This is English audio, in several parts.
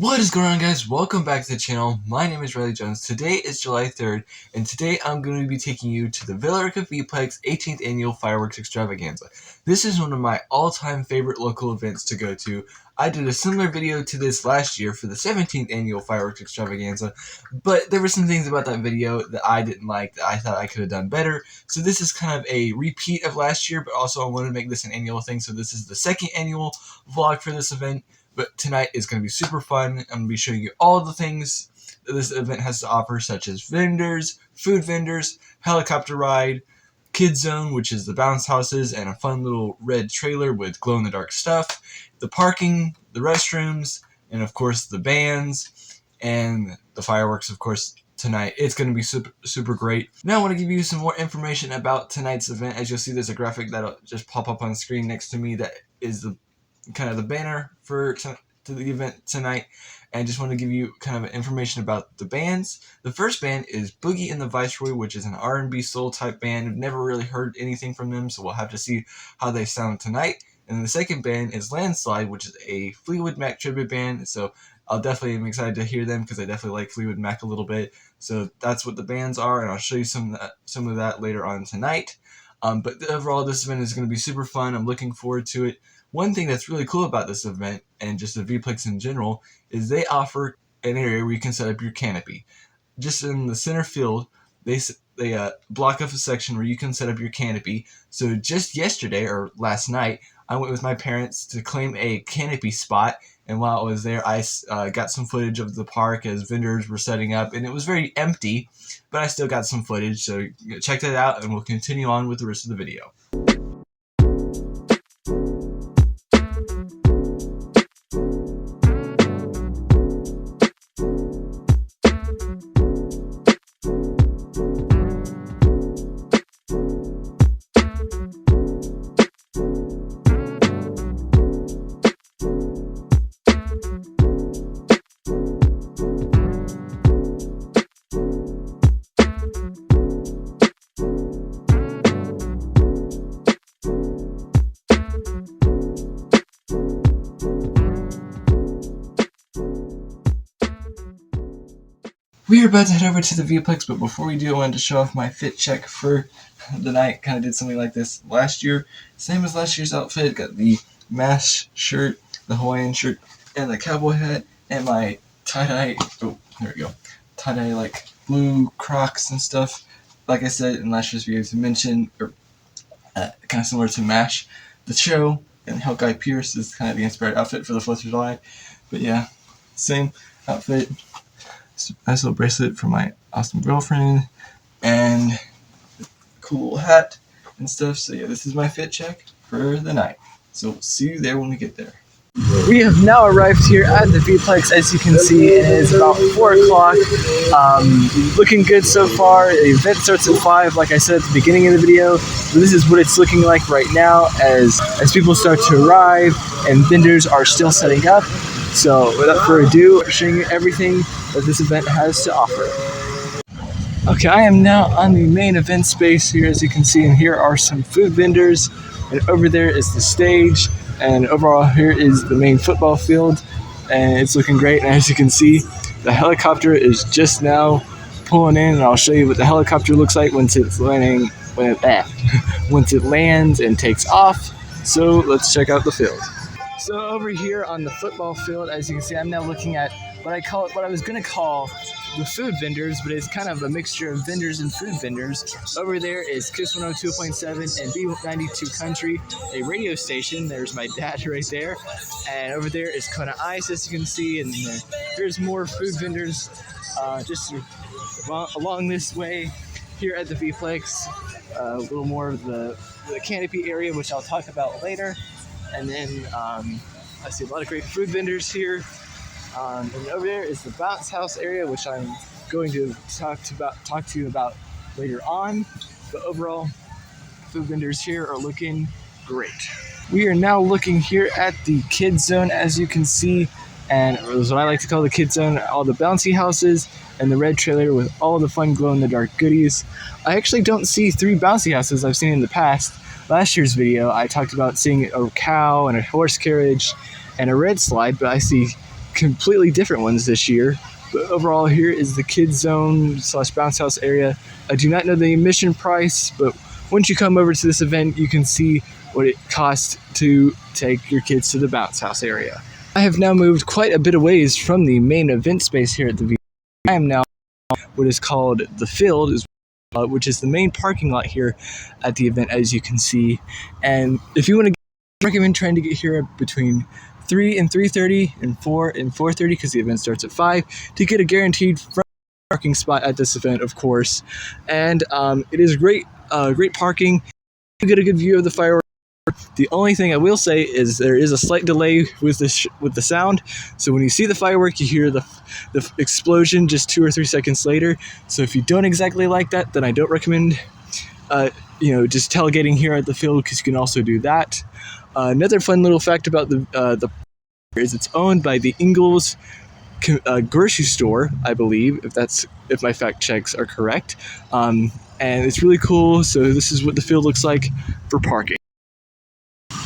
What is going on, guys? Welcome back to the channel. My name is Riley Jones. Today is July 3rd, and today I'm going to be taking you to the Rica Vplex 18th Annual Fireworks Extravaganza. This is one of my all-time favorite local events to go to. I did a similar video to this last year for the 17th Annual Fireworks Extravaganza, but there were some things about that video that I didn't like that I thought I could have done better. So this is kind of a repeat of last year, but also I wanted to make this an annual thing, so this is the second annual vlog for this event. But tonight is going to be super fun. I'm going to be showing you all the things that this event has to offer, such as vendors, food vendors, helicopter ride, kids zone, which is the bounce houses, and a fun little red trailer with glow-in-the-dark stuff, the parking, the restrooms, and of course the bands, and the fireworks, of course, tonight. It's going to be super great. Now I want to give you some more information about tonight's event. As you'll see, there's a graphic that'll just pop up on the screen next to me that is the kind of the banner for to the event tonight, and just want to give you kind of information about the bands. The first band is Boogie and the Viceroy, which is an R&B soul type band. I've never really heard anything from them, so we'll have to see how they sound tonight. And the second band is Landslide, which is a Fleetwood Mac tribute band, so I'm excited to hear them because I definitely like Fleetwood Mac a little bit. So that's what the bands are, and I'll show you some of that later on tonight. But overall, this event is going to be super fun. I'm looking forward to it. One thing that's really cool about this event, and just the Vplex in general, is they offer an area where you can set up your canopy. Just in the center field, they block off a section where you can set up your canopy. So just yesterday, or last night, I went with my parents to claim a canopy spot, and while I was there, I got some footage of the park as vendors were setting up, and it was very empty, but I still got some footage, so check that out, and we'll continue on with the rest of the video. We are about to head over to the Vplex, but before we do, I wanted to show off my fit check for the night. Kind of did something like this last year. Same as last year's outfit. Got the mask shirt, the Hawaiian shirt, and the cowboy hat, and my tie-dye, tie-dye like blue Crocs and stuff. Like I said in last year's video, to mention, or kind of similar to MASH, the show, and Hell Guy Pierce is kind of the inspired outfit for the 4th of July. But yeah, same outfit. Nice little bracelet for my awesome girlfriend, and cool hat and stuff. So yeah, this is my fit check for the night. So we'll see you there when we get there. We have now arrived here at the Vplex. As you can see, it is about 4 o'clock. Looking good so far. The event starts at 5, like I said at the beginning of the video. So this is what it's looking like right now as people start to arrive and vendors are still setting up. So without further ado, I'm showing you everything that this event has to offer. Okay, I am now on the main event space here, as you can see, and here are some food vendors, and over there is the stage, and overall here is the main football field, and it's looking great. And as you can see, the helicopter is just now pulling in, and I'll show you what the helicopter looks like once it's landing, once it lands and takes off. So let's check out the field. So over here on the football field, as you can see, I'm now looking at what I was going to call the food vendors, but it's kind of a mixture of vendors and food vendors. Over there is Kiss 102.7 and B92 Country, a radio station. There's my dad right there. And over there is Kona Ice, as you can see, and there's more food vendors just along this way here at the Vplex. A little more of the canopy area, which I'll talk about later. And then I see a lot of great food vendors here. And over there is the bounce house area, which I'm going to talk to you about later on. But overall, food vendors here are looking great. We are now looking here at the kids zone, as you can see, and it was what I like to call the kids zone, all the bouncy houses and the red trailer with all the fun glow-in-the-dark goodies. I actually don't see 3 bouncy houses I've seen in the past. Last year's video, I talked about seeing a cow and a horse carriage and a red slide, but I see completely different ones this year. But overall, here is the kids zone / bounce house area. I do not know the admission price, but once you come over to this event, you can see what it costs to take your kids to the bounce house area. I have now moved quite a bit of ways from the main event space here at the V. I am now what is called the field, which is the main parking lot here at the event, as you can see. And if you want to, I recommend trying to get here between 3 and 3:30 and 4 and 4:30 because the event starts at 5 to get a guaranteed front parking spot at this event, of course. And it is great parking. You get a good view of the fireworks. The only thing I will say is there is a slight delay with the sound. So when you see the firework, you hear the explosion just 2 or 3 seconds later. So if you don't exactly like that, then I don't recommend just tailgating here at the field, because you can also do that. Another fun little fact about the is it's owned by the Ingalls grocery store, I believe, if my fact checks are correct. And it's really cool. So this is what the field looks like for parking.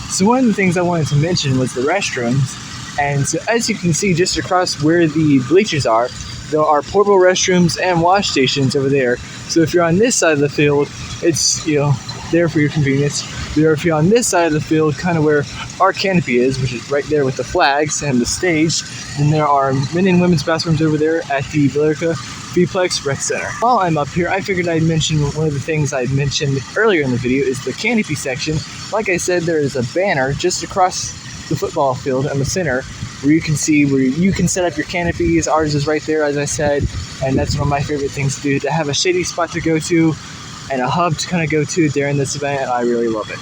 So one of the things I wanted to mention was the restrooms. And so as you can see, just across where the bleachers are, there are portable restrooms and wash stations over there. So if you're on this side of the field, it's there for your convenience. Or if you're on this side of the field, kind of where our canopy is, which is right there with the flags and the stage, then there are men and women's bathrooms over there at the Rica Vplex Rec Center. While I'm up here, I figured I'd mention one of the things I mentioned earlier in the video is the canopy section. Like I said, there is a banner just across the football field in the center where you can see where you can set up your canopies. Ours is right there, as I said, and that's one of my favorite things to do, to have a shady spot to go to and a hub to kind of go to during this event, and I really love it.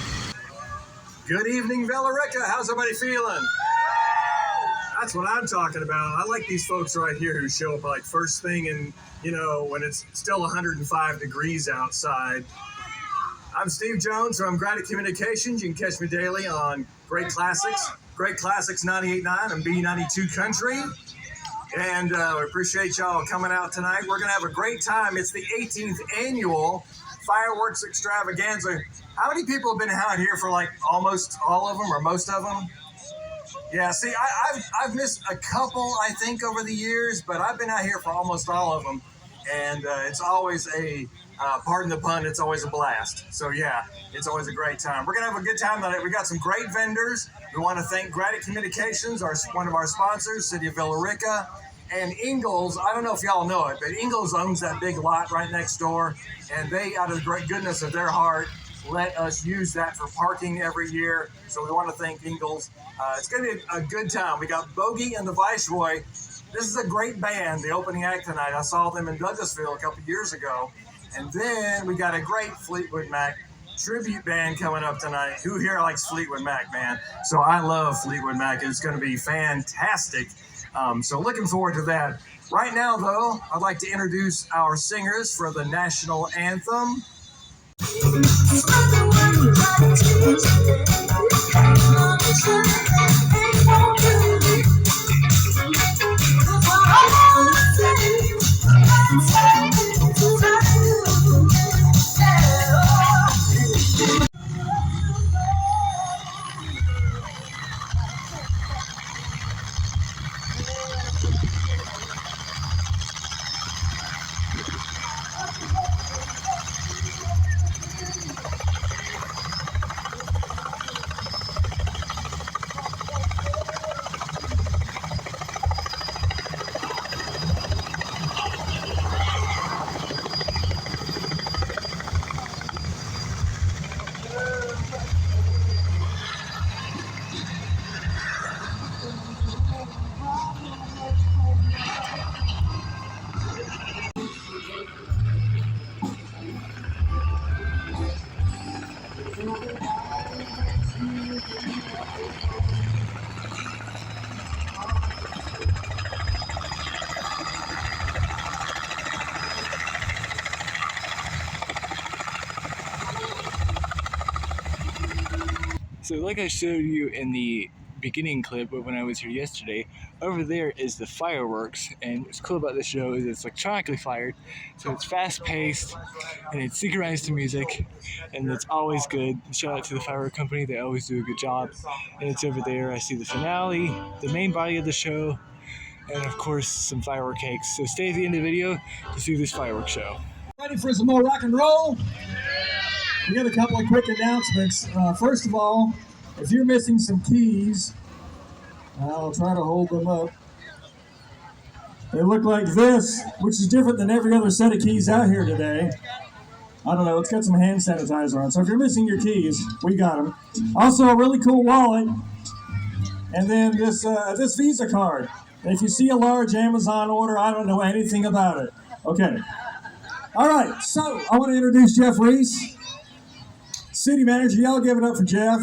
Good evening, Rica. How's everybody feeling? That's what I'm talking about. I like these folks right here who show up like first thing and, when it's still 105 degrees outside. I'm Steve Jones from Graded Communications. You can catch me daily on Great Classics 98.9 and B92 Country. And we appreciate y'all coming out tonight. We're going to have a great time. It's the 18th annual Fireworks Extravaganza. How many people have been out here for like almost all of them or most of them? Yeah, see, I've missed a couple, I think, over the years, but I've been out here for almost all of them. And it's always pardon the pun, it's always a blast. So yeah, it's always a great time. We're going to have a good time tonight. We got some great vendors. We want to thank Graded Communications, one of our sponsors, City of Villa Rica. And Ingalls, I don't know if y'all know it, but Ingalls owns that big lot right next door. And they, out of the great goodness of their heart, let us use that for parking every year. So we want to thank Ingalls. It's going to be a good time. We got Bogey and the Viceroy. This is a great band, the opening act tonight. I saw them in Douglasville a couple years ago. And then we got a great Fleetwood Mac tribute band coming up tonight. Who here likes Fleetwood Mac, man? So I love Fleetwood Mac. It's going to be fantastic. So looking forward to that. Right now, though, I'd like to introduce our singers for the national anthem. So like I showed you in the beginning clip when I was here yesterday, over there is the fireworks, and what's cool about this show is it's electronically fired, so it's fast paced and it's synchronized to music, and it's always good. Shout out to the firework company, they always do a good job. And it's over there, I see the finale, the main body of the show, and of course some firework cakes. So stay at the end of the video to see this fireworks show. Ready for some more rock and roll? We got a couple of quick announcements. First of all, if you're missing some keys, I'll try to hold them up. They look like this, which is different than every other set of keys out here today. I don't know, it's got some hand sanitizer on. So if you're missing your keys, we got them. Also, a really cool wallet. And then this Visa card. And if you see a large Amazon order, I don't know anything about it. Okay. All right, so I want to introduce Jeff Reese, city manager. Y'all give it up for Jeff.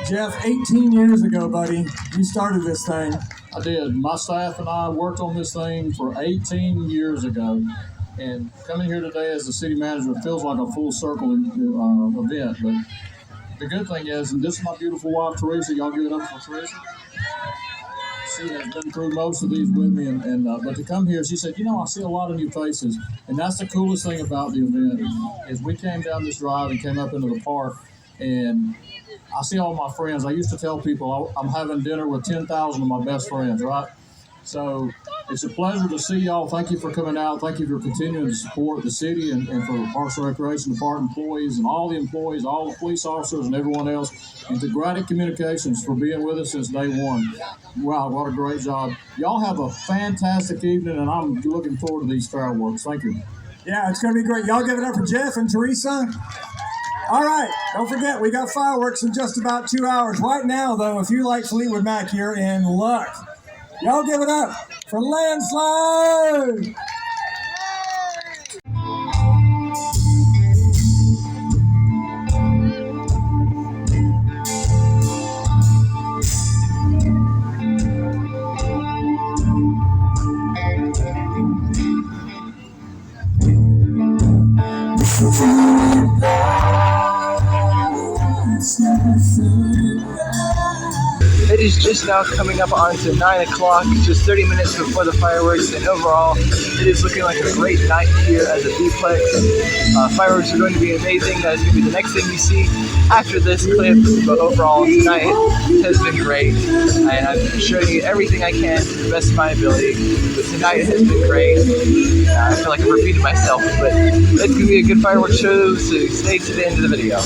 Jeff, 18 years ago, buddy, you started this thing. I did. My staff and I worked on this thing for 18 years ago. And coming here today as the city manager feels like a full circle event. But the good thing is, and this is my beautiful wife, Teresa. Y'all give it up for Teresa. She has been through most of these with me. But to come here, she said, you know, I see a lot of new faces. And that's the coolest thing about the event is we came down this drive and came up into the park. And I see all my friends. I used to tell people I'm having dinner with 10,000 of my best friends, right? So it's a pleasure to see y'all. Thank you for coming out. Thank you for continuing to support the city and for Parks and Recreation Department employees and all the employees, all the police officers and everyone else. And to Graddick Communications for being with us since day one. Wow, what a great job. Y'all have a fantastic evening, and I'm looking forward to these fireworks. Thank you. Yeah, it's going to be great. Y'all give it up for Jeff and Teresa. All right, don't forget, we got fireworks in just about 2 hours. Right now, though, if you like Fleetwood Mac, you're in luck. Y'all give it up for Landslide! It is just now coming up onto 9 o'clock, just 30 minutes before the fireworks, and overall, it is looking like a great night here at the Vplex. Fireworks are going to be amazing. That is going to be the next thing you see after this clip, but overall, tonight has been great, and I'm showing you everything I can to the best of my ability, but tonight has been great. I feel like I'm repeating myself, but it's going to be a good fireworks show, so stay to the end of the video.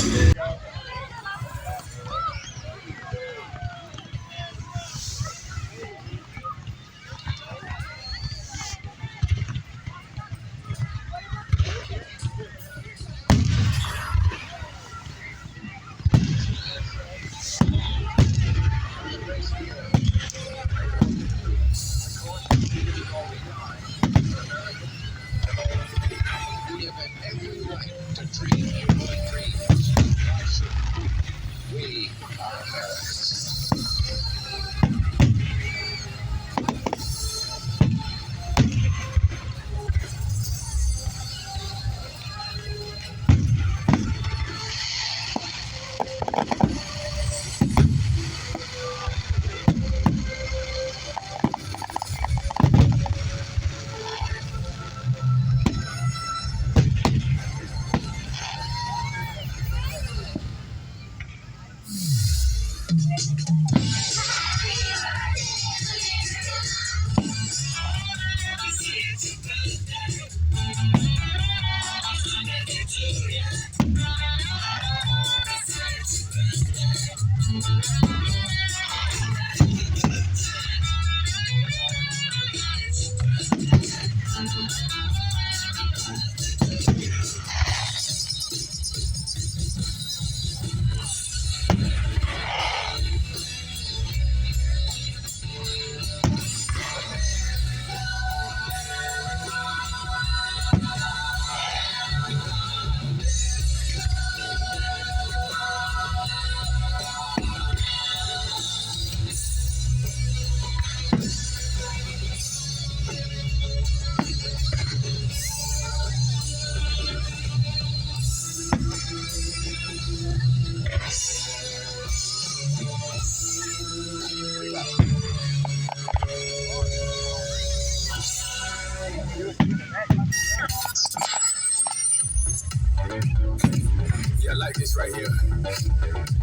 Yeah, I like this right here.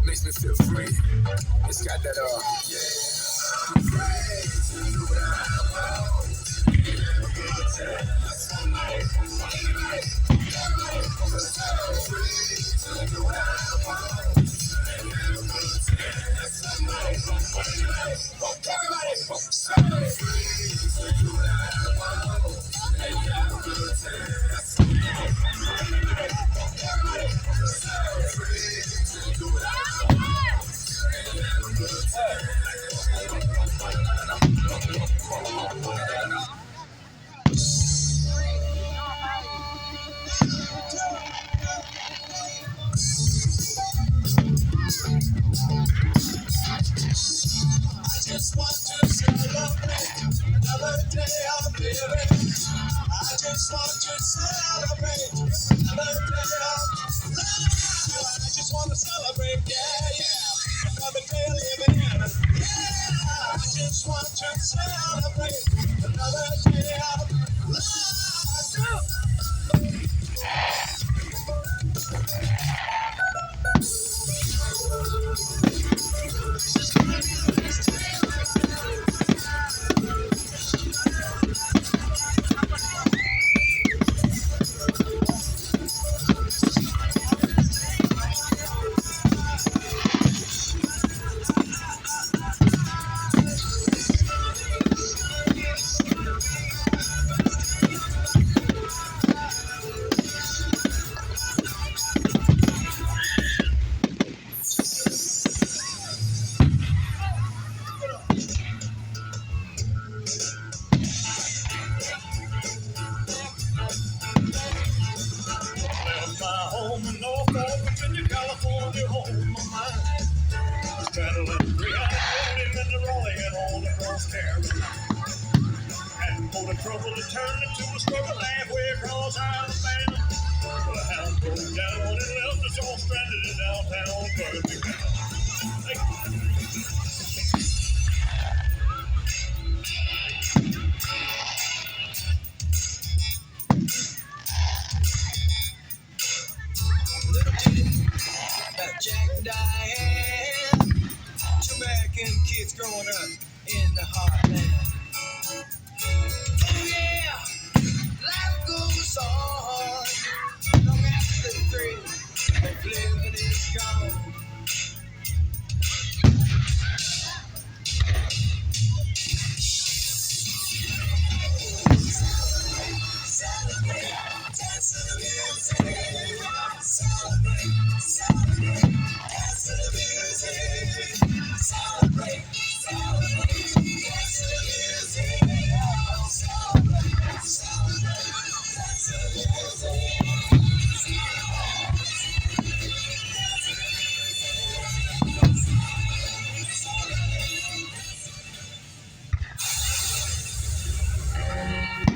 Makes me feel free. It's got that, yeah. Just want to celebrate another day of living. I just want to celebrate another day of life. I just want to celebrate, yeah, another day of living. Yeah, I just want to celebrate another day of life. My home in Norfolk, Virginia, California, home of mine. Straddling 300 and the Raleigh and all across Carolina. And for the trouble to turn into a struggle halfway across Alabama. Well, a hound broke down and left us all stranded in downtown Birmingham. Little ditty about Jack and Diane, two American kids growing up in the heartland. Oh yeah, life goes on long after the thrill of living is gone. Celebrate, dance to the music. Celebrate, celebrate, dance to the music. Celebrate, celebrate, dance to the music. Celebrate, celebrate, dance to the music.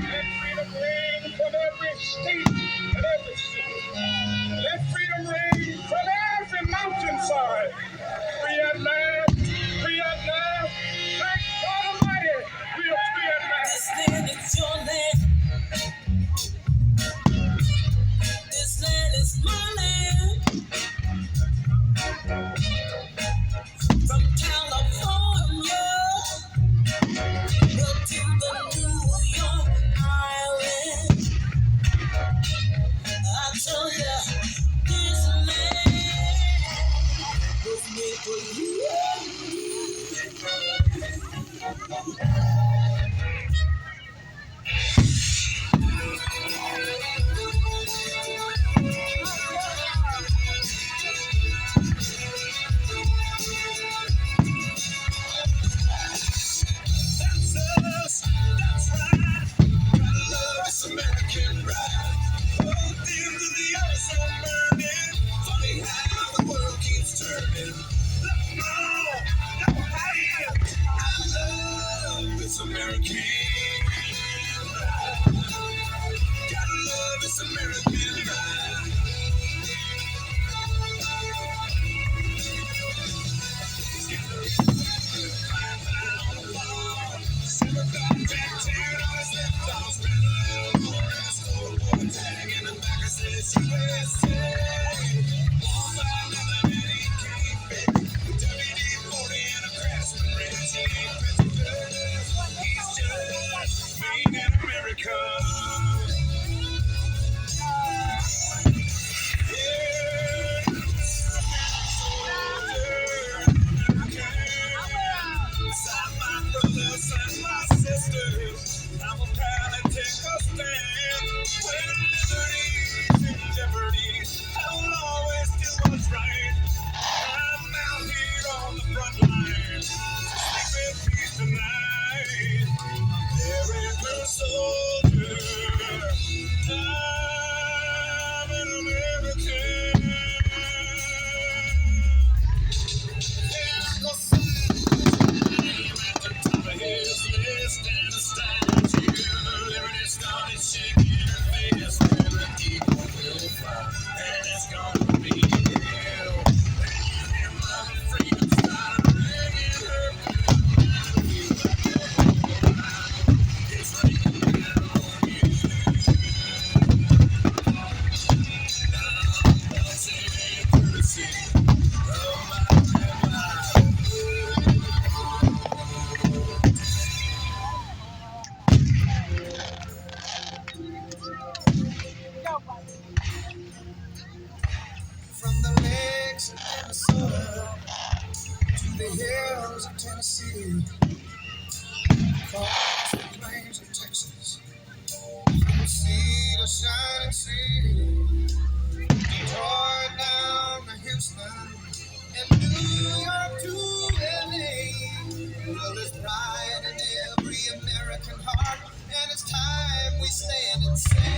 Let freedom ring from every state and every city. Let freedom ring from every mountainside. Free at last, free at last. Thank God Almighty, we are free at last. This land is your land. This land is my land. From California to the New York Island. I tell ya, this land was made for you and That's us, that's right. Gotta love this American ride. Both ends of the earth so burning. Funny how the world keeps turning. Look, no, no hiding. I love this American ride. Gotta love this American ride. He's just furrows of Tennessee, across the plains of Texas, from sea to shining sea, tore down to Houston and New York to LA. Well, there's pride in every American heart, and it's time we stand and say,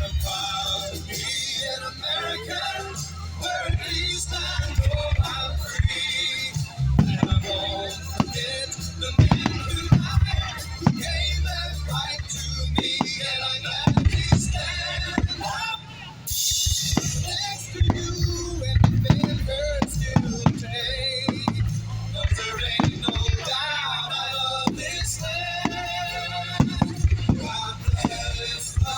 I'm proud to be an American, where at least I know I'm free. And I won't forget the men who died, who gave that right to me. And I gladly stand up next to you and defend her still today. 'Cause there ain't no doubt I love this land. God bless the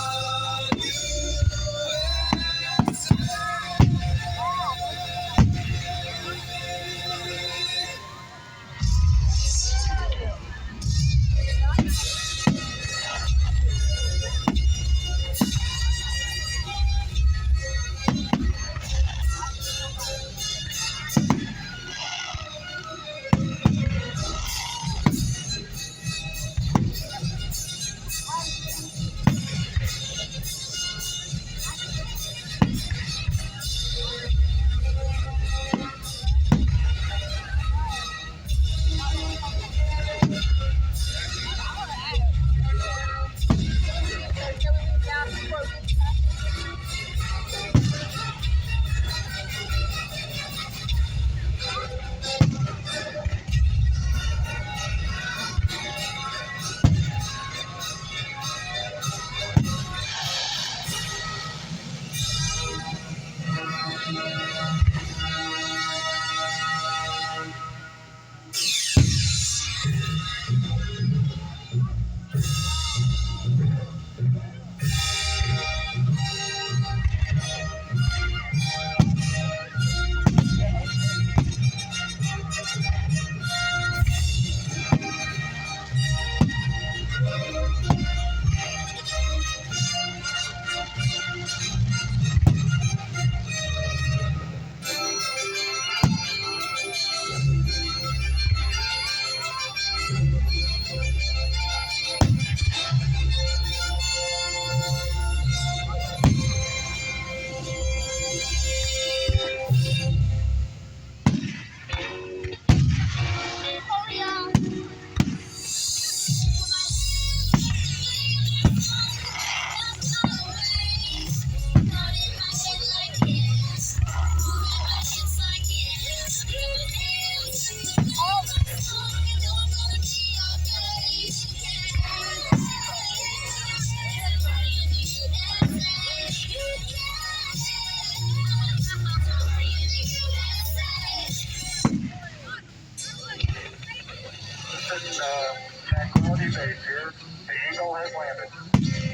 Tranquility Base here. The Eagle has landed.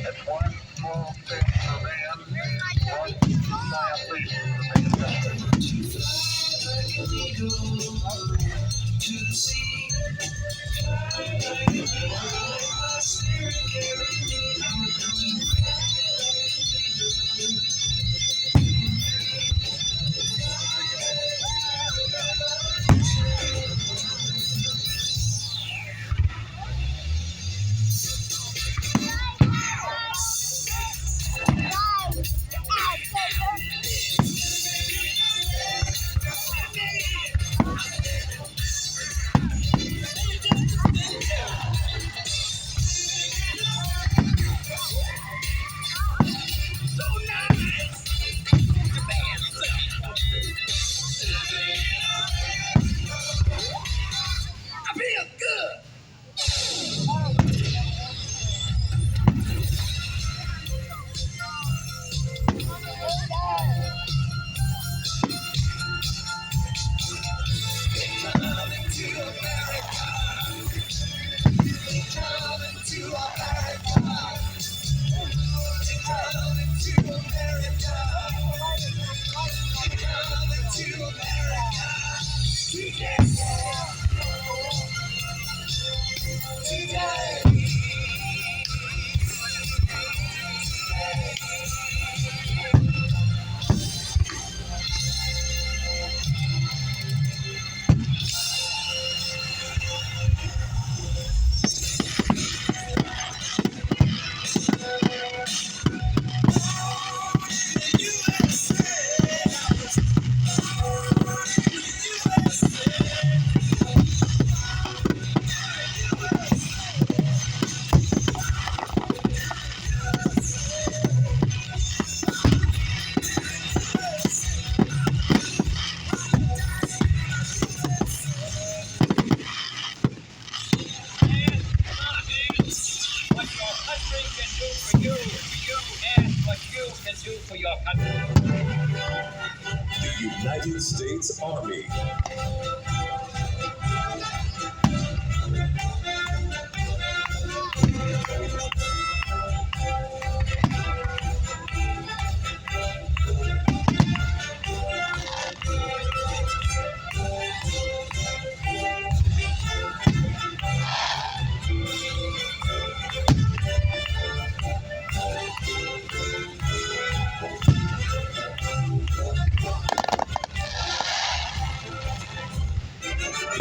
That's one small step for man, one giant leap for mankind. United States Army.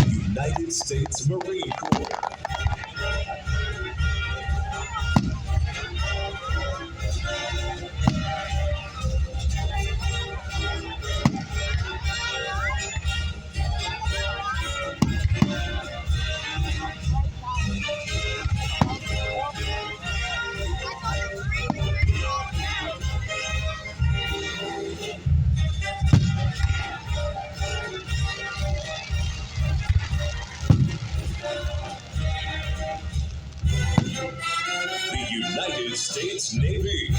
United States Marine Corps. The United States Navy.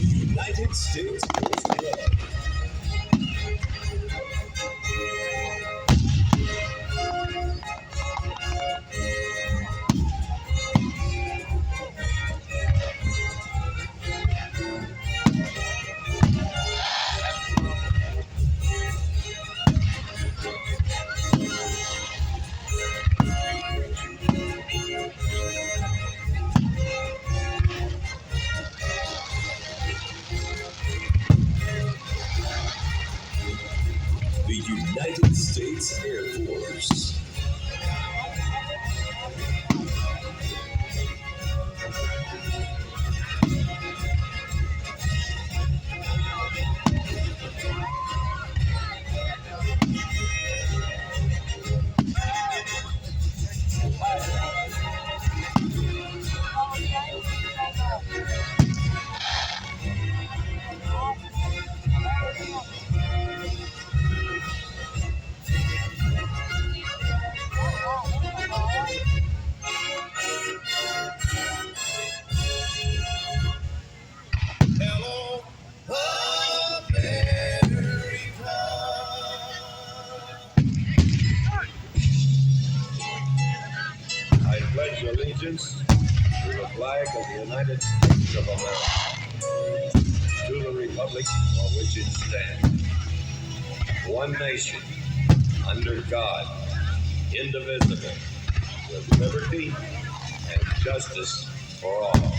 United States Coast Guard. The United States Air Force. Hello, America. I pledge allegiance to the flag of the United States of America, to the republic for which it stands, one nation, under God, indivisible, with liberty and justice for all.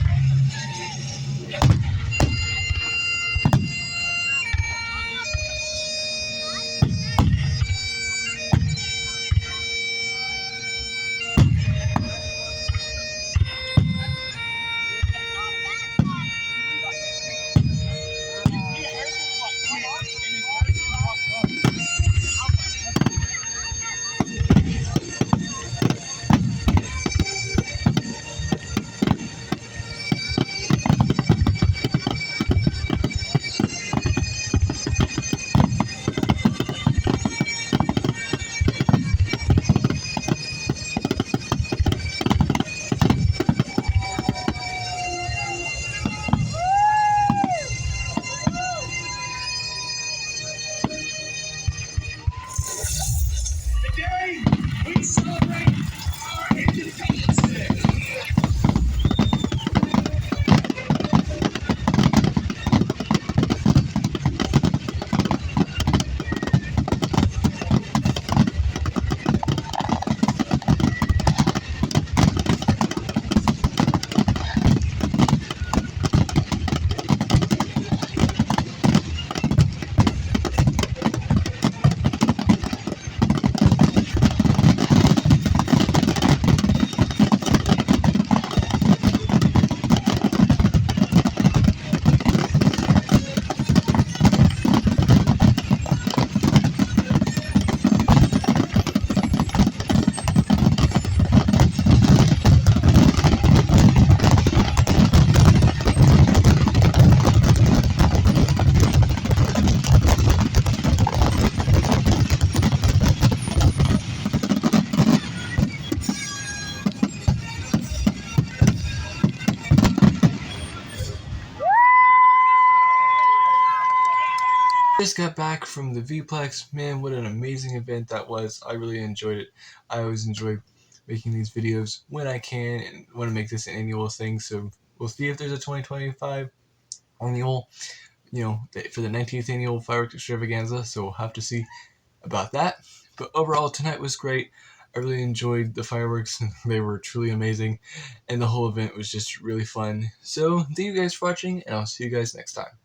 Just got back from the Vplex. Man, what an amazing event that was. I really enjoyed it. I always enjoy making these videos when I can and want to make this an annual thing. So we'll see if there's a 2025 annual, for the 19th annual fireworks extravaganza. So we'll have to see about that. But overall, tonight was great. I really enjoyed the fireworks. They were truly amazing. And the whole event was just really fun. So thank you guys for watching, and I'll see you guys next time.